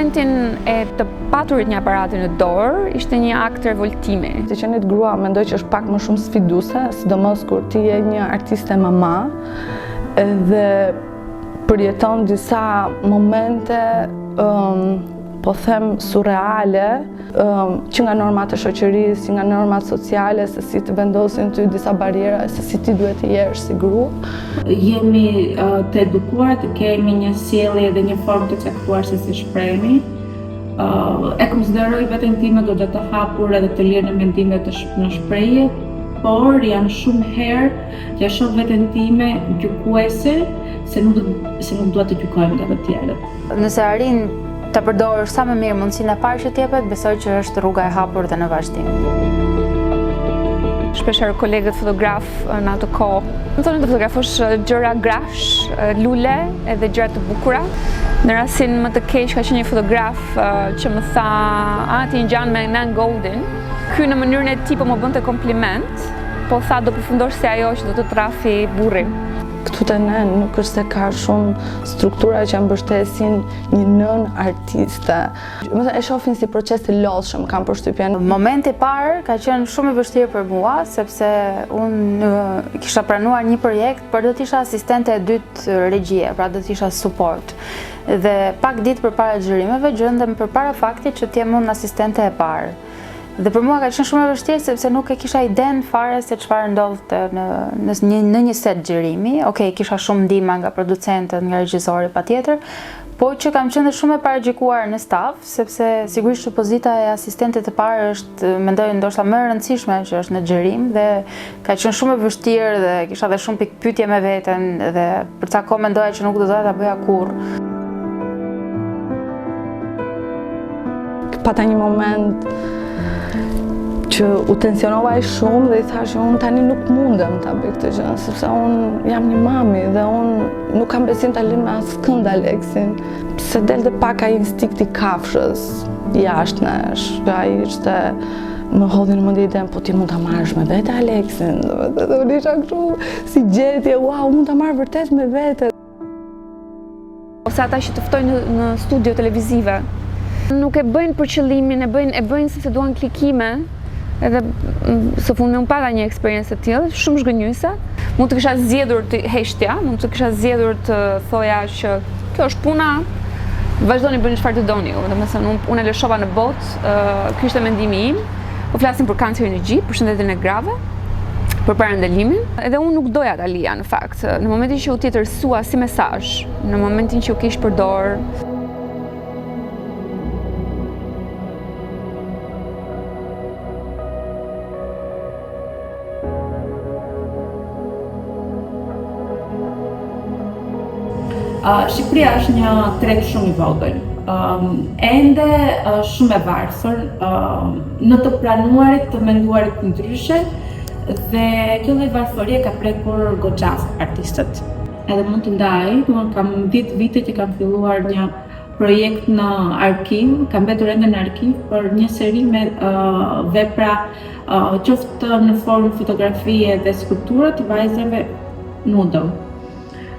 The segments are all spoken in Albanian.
momentin e të paturit një aparatin në dorë, ishte një akt revoltimi. Të qenit grua mendoj që është pak më shumë sfiduese, sidomos kur ti je një artiste mama dhe përjeton disa momente po them surreale, që nga normat e shoqërisë, nga normat sociale, se si të vendosin ty disa barjera, se si ti duhet të jesh si grua. Jemi të edukuar, të kemi një sjellje dhe një formë të caktuar se si shprehemi. E konsideroj veten time goxha të hapur edhe të lirë në mendime në shprehje, por janë shumë herë që e shoh veten time gjykuese se nuk dua të gjykojmë nga të tjerët. Nëse arrin të përdorësh sa më mirë mundësinë e parë që t'jepet, besoj që është rruga e hapur dhe në vazhdim. Shpeshherë kolegët fotograf në atë kohë më thonë të fotografosh gjëra grash, lule edhe gjëra të bukura. Në rastin më të keq ka qenë një fotograf që më tha, ti ngjan me Nan Goldin. Ky në mënyrën e tij po më bënte kompliment, po tha do përfundosh si ajo që do të trafi burrin. Këtu te ne nuk është se ka shumë struktura që mbështesin një nën artiste. E shohin si proces të lodhshëm, kam përshtypjen. Momenti i parë ka qenë shumë i vështirë për mua, sepse unë kisha pranuar një projekt, por do të isha asistente e dytë regjie, pra do të isha support. Dhe pak ditë përpara xhirimeve gjendem përpara faktit që të jem unë asistente e parë. Dhe për mua ka qenë shumë e vështirë sepse nuk e kisha iden fare se çfarë ndodhte në një set xhirimi. Okej, kisha shumë ndihmë nga producentët, nga regjizori patjetër, po që kam qenë shumë e paragjikuar në staf, sepse sigurisht që pozita e asistentit të parë është, mendoj, ndoshta më e rëndësishme që është në xhirim dhe ka qenë shumë e vështirë dhe kisha dhe shumë pikë pyetje me veten dhe për ca kohë mendoja që nuk do doja ta bëja kurrë. Pata një moment që u tensionova shumë dhe i thash që unë tani nuk mundem ta bëj këtë gjë, sepse unë jam një mami dhe unë nuk kam besim ta lëm me askënd Aleksin. Se delte pak ai instinkti kafshës jashtë nesh. Ai ishte më hodhi në mendje idenë, po ti mund ta marrësh me vete Aleksin. Dhe unë isha kështu si gjetje, wow, mund ta marr vërtet me vete. Ose ata që të ftojnë në studio televizive, nuk e bëjnë për qëllimin, e bëjnë sepse duan klikime. Edhe së fundi unë pata një eksperiencë të tillë, shumë zhgënjyese. Mund të kisha zgjedhur të heqtja, mund të kisha zgjedhur të thoja që kjo është puna, vazhdoni bëni çfarë të doni. Domethënë unë e lëshova në botë, ky ishte mendimi im. Po flasim për kancerin e gjit, për shëndetin e grave, për parandalimin. Edhe unë nuk doja ta lija në fakt. Në momentin që u tjetërsua si mesazh, në momentin që u kish përdor Shqipëria është një treg shumë i vogël, ende shumë e varfër, në të planuarit, të menduarit ndryshe, dhe kjo lloj varfërie ka prekur goxha artistët. Edhe mund të ndaj, kam 10 vite që kam filluar një projekt në arkiv, kam mbetur ende në arkiv për një seri me vepra qoftë në formë fotografie dhe skulptura të vajzave nudo.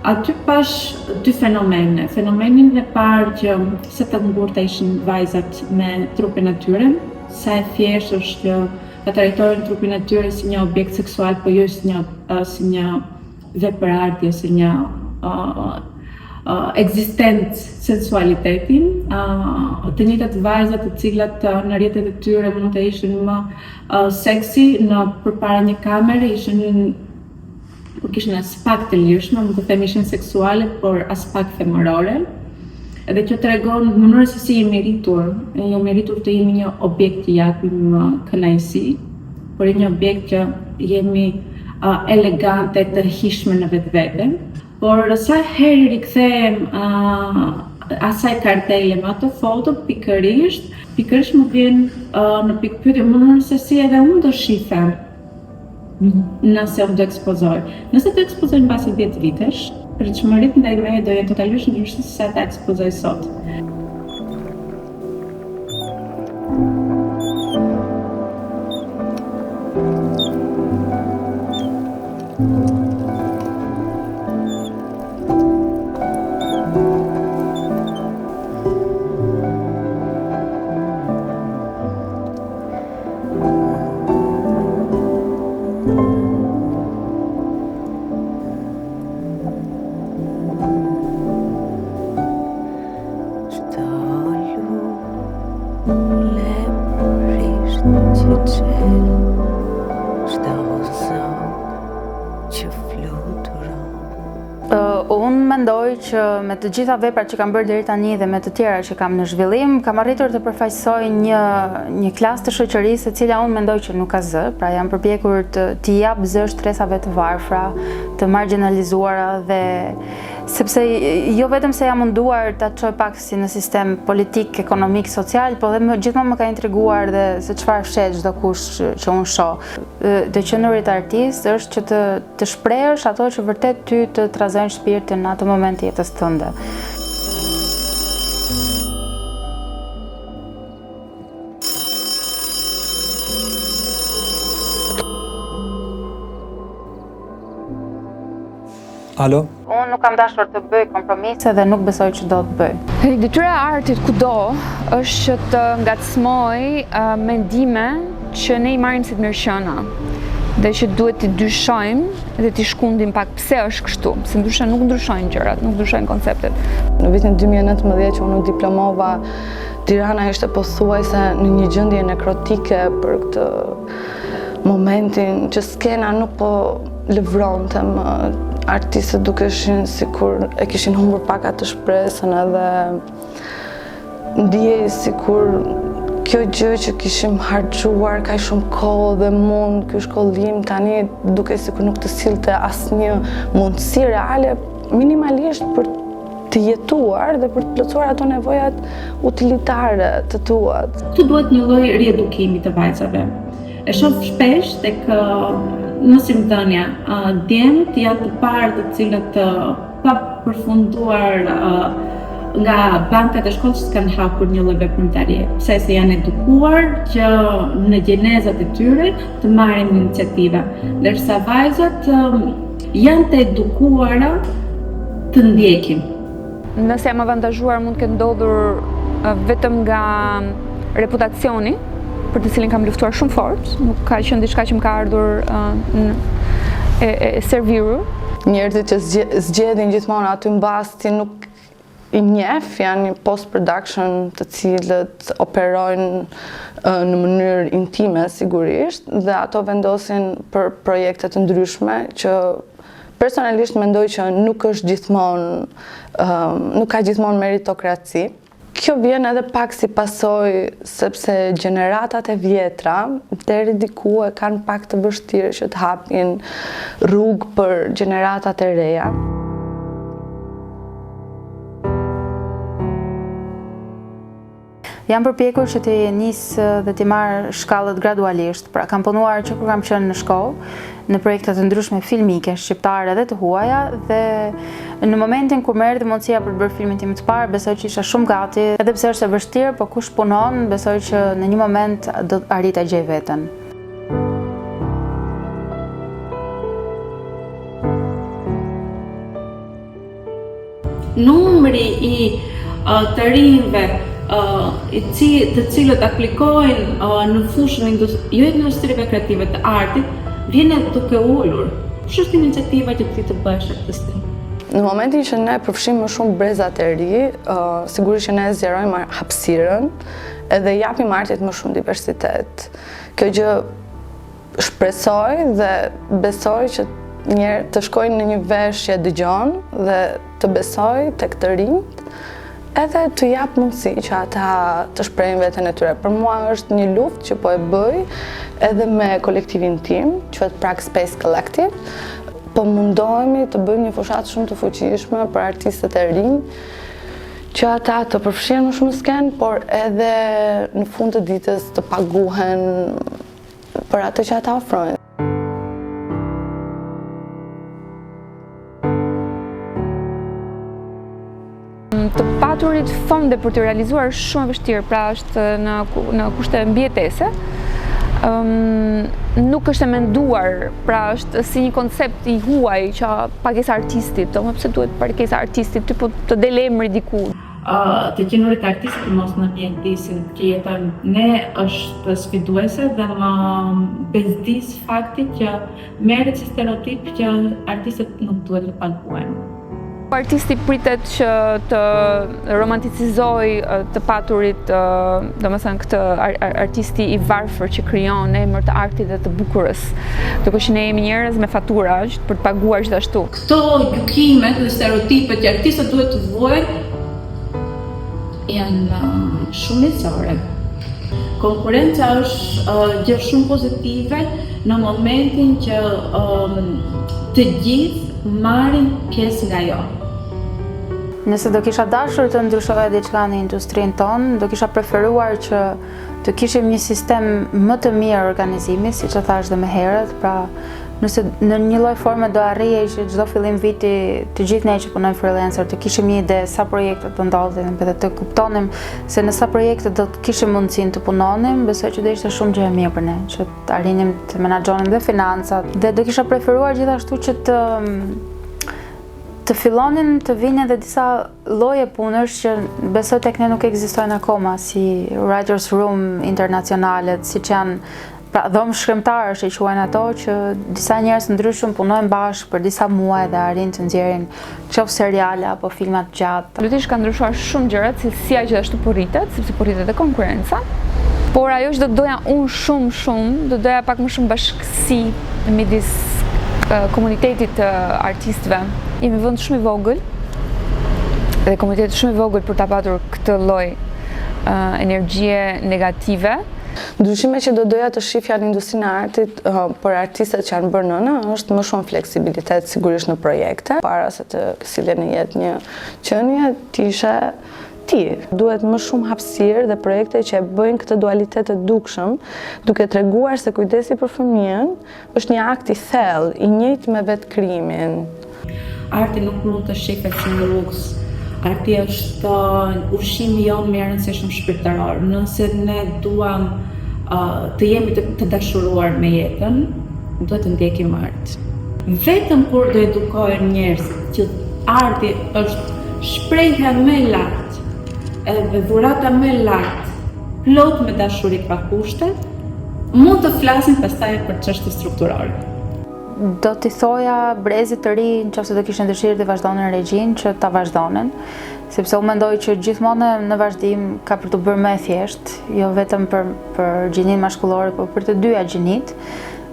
Aty pash dy fenomene. Fenomenin e parë që sa të ngurta ishin vajzat me trupin e tyre, sa e thjeshtë është që ata trajtojnë trupin e tyre si një objekt seksual, po jo si një veprardhje, si një ekzistencë sensualitetin. Të njëjtat vajzat të cilat në rrjetet e tyre mund të ishin më seksi në përpara një kamere, por kishin aspekt të lirshme, mund të them ishin seksuale, por aspekt femërore. Edhe që tregon mënyrën se si jemi rritur të jemi një objekt që japim kënaqësi, por një objekt që jemi elegante, të hishme në vetveten. Por sa herë rikthehem asaj kartele me ato foto, pikërisht më vjen në pikpyetje mënyrën se si edhe unë do shifem. Nëse unë do ekspozoj. Nëse do ekspozoj në basi 10 vitesh, pritshmëritë ndaj meje do jenë totalisht ndryshe se sa ta ekspozoj sot. që me të gjitha veprat që kam bërë deri tani dhe me të tjera që kam në zhvillim, kam arritur të përfaqësoj një klasë të shoqërisë e cila unë mendoj që nuk ka zë, pra jam përpjekur t'i jap zë shtresave të varfra, të marginalizuara dhe sepse jo vetëm se jam munduar ta çoj pak si në sistem politik, ekonomik, social, po dhe gjithmonë më ka intriguar dhe se çfarë fshet çdo kush që unë shoh. Të qenurit artist është që të shprehësh ato që vërtet ty të trazojnë shpirtin në atë moment të jetës tënde. Alo? Unë nuk kam dashur të bëj kompromise dhe nuk besoj që do të bëj. Detyra e artit kudo është që të ngacmoj mendime që ne i marrim si të mirëqëna dhe që duhet t'i dyshojmë dhe t'i shkundim pak pse është kështu, se ndryshe nuk ndryshojnë gjërat, nuk ndryshojnë konceptet. Në vitin 2019 që unë u diplomova, Tirana ishte pothuajse në një gjendje nekrotike për këtë momentin që skena nuk po lëvronte më. Artistët dukeshin sikur e kishin humbur pak atë shpresën edhe ndjej sikur kjo gjë që kishim harxuar kaq shumë kohë dhe mund, ky shkollim tani duke sikur nuk të sillte asnjë mundësi reale minimalisht për të jetuar dhe për të plotësuar ato nevojat utilitare të tuat. Këtu duhet një lloj riedukimi të vajzave. E shoh shpesh tek nësimdhënia, djemtë janë të parë të cilët pa përfunduar nga bankat e shkollës s'kanë hapur një lloj veprimtarie, pse se janë edukuar që në gjenezat e tyre të marrin iniciativa, ndërsa vajzat janë të edukuara të ndjekin. Nëse jam avantazhuar mund të ketë ndodhur vetëm nga reputacioni, për të cilin kam luftuar shumë fort, nuk ka qenë diçka që më ka ardhur e serviru. Njerëzit që zgjedhin gjithmonë aty mbasti nuk i njeh, janë një post-production të cilët operojnë në mënyrë intime sigurisht dhe ato vendosin për projekte të ndryshme që personalisht mendoj që nuk është gjithmonë, nuk ka gjithmonë meritokraci. Kjo vjen edhe pak si pasojë sepse gjeneratat e vjetra deri diku e kanë pak të vështirë që të hapin rrugë për gjeneratat e reja. Jam përpjekur që të nis dhe të marr shkallët gradualisht. Pra kam punuar që kur kam qenë në shkollë, në projekte të ndryshme filmike, shqiptare dhe të huaja, dhe në momentin kur më erdhi mundësia për të bërë filmin tim të parë, besoj që isha shumë gati, edhe pse është e vështirë, por kush punon, besoj që në një moment do të arrit të gjej veten. Numri i të rinjve të cilët aplikojnë në fushën jo industrive kreative të artit, vjen duke ulur. Kush është iniciativa që ti të bësh artistin? Në momentin që ne përfshim më shumë brezat e ri, sigurisht që ne zgjerojmë hapësirën edhe japim artit më shumë diversitet. Kjo gjë shpresoj dhe besoj që njerë të shkojnë në një veshje dëgjon dhe të besoj tek të rinjt edhe të jap mundësi që ata të shprehin veten e tyre. Për mua është një luftë që po e bëj edhe me kolektivin tim, quhet Prague Space Collective. Po mundohemi të bëjmë një fushatë shumë të fuqishme për artistët e rinj, që ata të përfshihen më shumë skenë, por edhe në fund të ditës të paguhen për atë që ata ofrojnë. Të paturit fonde për të realizuar shumë e vështirë, pra është në kushte mbijetese. Nuk është e menduar, pra është si një koncept i huaj që pagesa artistit, më pse duhet pagesa artistit, tipo të del emri diku. Të qenurit artistit mos në mjekëdisin që jetën ne është sfiduese dhe më bezdis fakti që merret si stereotip që artistët nuk duhet të paguajnë. Artisti pritet që të romanticizoj të paturit, domethënë këtë artisti i varfër që krijon në emër të artit dhe të bukurës. Duke që ne jemi njerëz me fatura për të paguar gjithashtu. Këto gjykimet dhe stereotipet që artistët duhet të vuajnë janë shumë njësore. Konkurenca është gjë shumë pozitive në momentin që të gjithë marrin pjesë nga jo. Nëse do kisha dashur të ndryshoja diçka në industrinë tonë, do kisha preferuar që të kishim një sistem më të mirë organizimi, siç e thash dhe më herët, pra nëse në një lloj forme do arrihej që çdo fillim viti të gjithë ne që punojmë freelancer të kishim një ide sa projekte të ndodhin dhe të kuptonim se në sa projekte do të kishim mundësinë të punonim, besoj që do ishte shumë gjë e mirë për ne, që të arrinim të menaxhonim dhe financat. Dhe do kisha preferuar gjithashtu që të fillonin të vinë edhe disa lloje punësh që besoj tek ne nuk ekzistojnë akoma, si writers room internacionalet, siç janë pra dhomë shkrimtarësh që quajnë ato, që disa njerëz të ndryshëm punojnë bashkë për disa muaj dhe arrin të nxjerrin qoftë seriale apo filma të gjatë. Absolutisht ka ndryshuar shumë gjërat, cilësia gjithashtu po rritet, sepse po rritet edhe konkurenca. Por ajo që do doja unë shumë, do doja pak më shumë bashkësi midis komunitetit të artistëve. Jemi vend shumë i vogël dhe komuniteti shumë i vogël për ta patur këtë lloj energjie negative. Ndryshime që do doja të shifja në industrinë e artit për artistët që janë bërë nëna është më shumë fleksibilitet sigurisht në projekte. Para se të sillen në jetë një qenie, tishe ti. Duhet më shumë hapësirë dhe projekte që e bëjnë këtë dualitet të dukshëm, duke treguar se kujdesi për fëmijën është një akt i thellë, i njëjtë me vetëkrijimin. Arti nuk mund të shihet si një luks. Arti është ushqimi jonë më i rëndësishëm shpirtëror. Nëse ne duam të jemi të dashuruar me jetën, duhet të ndjekim art. Vetëm kur do edukohen njerëzit që arti është shprehja më e lartë edhe dhurata më e lartë, plot me dashuri pa kushte, mund të flasim pastaj për çështje strukturore. Do t'i thoja brezit të ri nëse do kishin dëshirë të vazhdonin regjinë që ta vazhdonin, sepse unë mendoj që gjithmonë në vazhdim ka për të bërë më e thjeshtë, jo vetëm për gjinin maskullore, por për të dyja gjinit.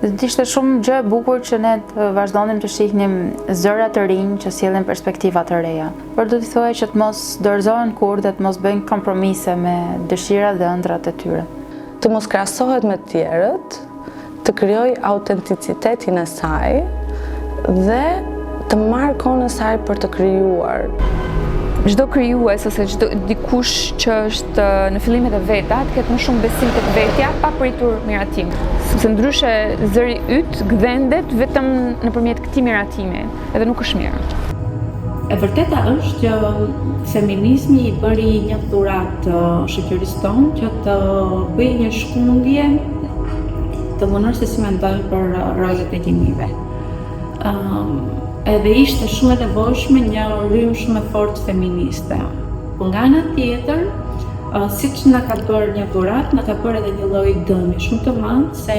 Dhe të ishte shumë gjë e bukur që ne të vazhdonim të shihnim zëra të rinj që sjellin perspektiva të reja. Por do t'i thoja që të mos dorëzohen kurrë dhe të mos bëjnë kompromise me dëshirat dhe ëndrat e tyre. Të mos krahasohet me të tjerët, të krijoj autenticitetin e saj dhe të marrë kohën e saj për të krijuar. Çdo krijues ose çdo dikush që është në fillimet e veta të ketë më shumë besim tek vetja pa pritur miratim. Sepse ndryshe zëri yt gdhendet vetëm nëpërmjet këtij miratimi, edhe nuk është mirë. E vërteta është që feminizmi i bëri një dhuratë shoqërisë tonë që të bëjë një shkundje të mënyrë se si mendojnë për rolet e gjinive. Edhe ishte shumë e nevojshme një rrymë shumë e fortë feministe. Po nga ana tjetër, siç na ka bërë një dhuratë, na ka bërë edhe një lloj dëmi shumë të madh se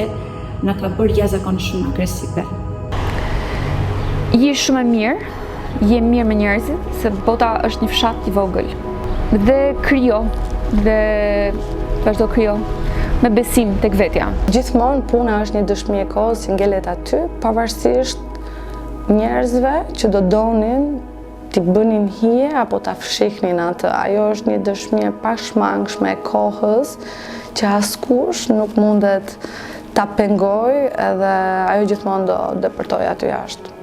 na ka bërë jashtëzakonisht shumë agresive. Je shumë e mirë, je mirë me njerëzit, se bota është një fshat i vogël. Dhe krijo, dhe vazhdo krijo. Me besim tek vetja. Gjithmonë puna është një dëshmi e kohës që ngelet aty, pavarësisht njerëzve që do donin t'i bënin hije apo t'a fshihnin atë. Ajo është një dëshmi e pashmangshme e kohës që askush nuk mundet t'a pengoj edhe ajo gjithmonë do depërtoj aty jashtë.